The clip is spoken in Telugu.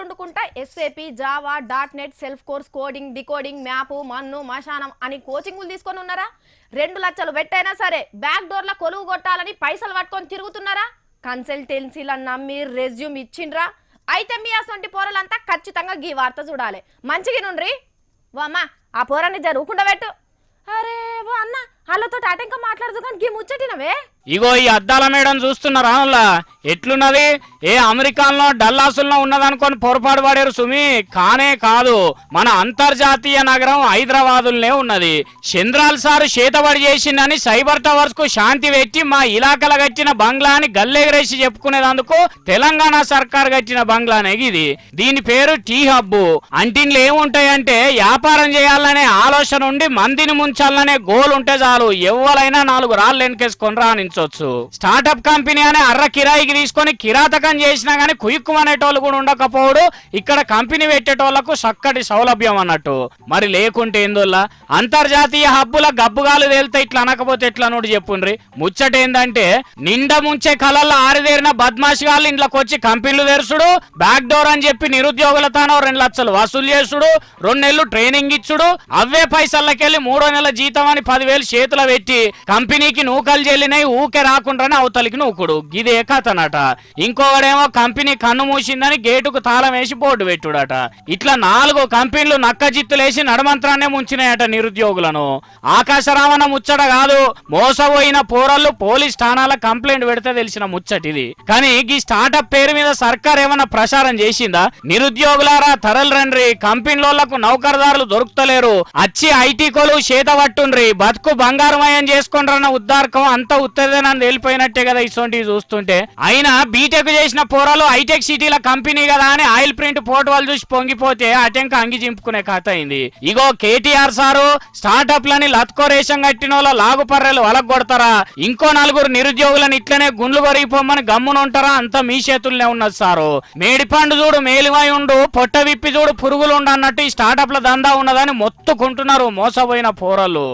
వండుకుంటా SAP Java .net self course coding decoding మ్యాప్ మన్ను మశానం అని కోచింగ్లు తీసుకొని ఉన్నారా 2 లక్షలు పెట్టైనా సరే బ్యాక్ డోర్ల కొలువు కొట్టాలని పైసలు పట్టుకొని తిరుగుతున్నారా కన్సల్టెన్సీలను నమ్మి రెజ్యూమ్ ఇచ్చిండ్రా అయితే మీ అసొంటి పోరలంతా ఖచ్చితంగా గీ వార్త చూడాలి మంచిగా నుండ్రి వామ్మా ఆ పోరాన్ని జరుగుకుండా పెట్టు అరే వా అన్న వాళ్ళతో ఆటంక మాట్లాడదు కానీ గీ ముచ్చటినవే ఇగో ఈ అద్దాల మేడం చూస్తున్నారా ఎట్లున్నది ఏ అమెరికాలో డల్లాసుల్లో ఉన్నదనుకొని పొరపాటు పడారు సుమి కానే కాదు మన అంతర్జాతీయ నగరం హైదరాబాదులోనే ఉన్నది చంద్రాల్ సారు చేతబడి చేసిందని సైబర్ టవర్స్ కు శాంతి పెట్టి మా ఇలాకల కట్టిన బంగ్లాని గల్లెగరేసి చెప్పుకునేందుకు తెలంగాణ సర్కార్ కట్టిన బంగ్లానే ఇది దీని పేరు టీ హబ్ అంటిన్లు ఏముంటాయంటే వ్యాపారం చేయాలనే ఆలోచన ఉండి మందిని ముంచాలనే గోల్ ఉంటే చాలు ఎవరైనా 4 రాళ్ళు వెనకేసుకొని రాని స్టార్ట్అప్ కంపెనీ అనే అర్ర కిరాయికి తీసుకొని కిరాతకం చేసినా గానీ కుయ్యక్కుమనేటోళ్ళు కూడా ఉండకపోవడు ఇక్కడ కంపెనీ పెట్టేటోళ్లకు చక్కటి సౌలభ్యం అన్నట్టు మరి లేకుంటే ఏందోల్లా అంతర్జాతీయ హబ్బుల గబ్బుగాలు తేలితే ఇట్లా అనకపోతే ఎట్లా నోటి చెప్పుండ్రి ముచ్చట ఏందంటే నిండా ముంచే కళల్లో ఆరిదేరిన బద్మాషిగాళ్ళు ఇంట్లోకి వచ్చి కంపెనీలు తెరుచుడు బ్యాక్ డోర్ అని చెప్పి నిరుద్యోగులతానో 2 లక్షలు వసూలు చేసుడు 2 నెలలు ట్రైనింగ్ ఇచ్చుడు అవే పైసలకెళ్ళి 3వ నెల జీతం అని 10,000 చేతులు పెట్టి కంపెనీకి నూకలు చెల్లినాయి ఊకే రాకుండానే అవతలికి నూకుడు ఇదే కథనట ఇంకొకడేమో కంపెనీ కన్ను మూసిందని గేటుకు తాళం వేసి బోర్డు పెట్టుడట ఇట్లా 4 కంపెనీలు నక్కజిత్తులేసి నడమంత్రాన్నే ముంచినాయట నిరుద్యోగులను ఆకాశరామన ముచ్చట కాదు మోసపోయిన పోరళ్ళు పోలీస్ ఠాణాల కంప్లైంట్ పెడితే తెలిసిన ముచ్చటిది కానీ ఈ స్టార్ట్అప్ పేరు మీద సర్కార్ ఏమన్నా ప్రచారం చేసిందా నిరుద్యోగులారా తరలిరండ్రి కంపెనీలకు నౌకర్దారులు దొరుకుతలేరు అచ్చి ఐటీ కోలు చేత పట్టుండ్రి బతుకు బంగారమయం చేసుకుంటారన్న ఉద్దార్కం అంత ఉత్తేజనాన్ని తేలిపోయినట్టే కదా ఇసొంటివి చూస్తుంటే అయినా బీటెక్ చేసిన పోరాలు హైటెక్ సిటీల కంపెనీ కదా అని ఆయిల్ ప్రింట్ ఫోటో వాళ్ళు చూసి పొంగిపోతే అటెంక అంగి చింపుకునే కథ అయింది ఇగో కేటీఆర్ సారు స్టార్ట్అప్ లని లత్కోరేషం కట్టిన వాళ్ళ లాగుపర్రెలు వలగొడతారా ఇంకో 4 నిరుద్యోగులను ఇట్లనే గుండ్లు కొరిగిపోమని గమ్మున ఉంటారా అంత మీ చేతుల్లోనే ఉన్నది సారు మేడిపండు చూడు మేలివై ఉండు పొట్ట విప్పి చూడు పురుగులు ఉండు అన్నట్టు ఈ స్టార్ట్అప్ల దందా ఉన్నదని మొత్తుకుంటున్నారు మోసపోయిన పోరలు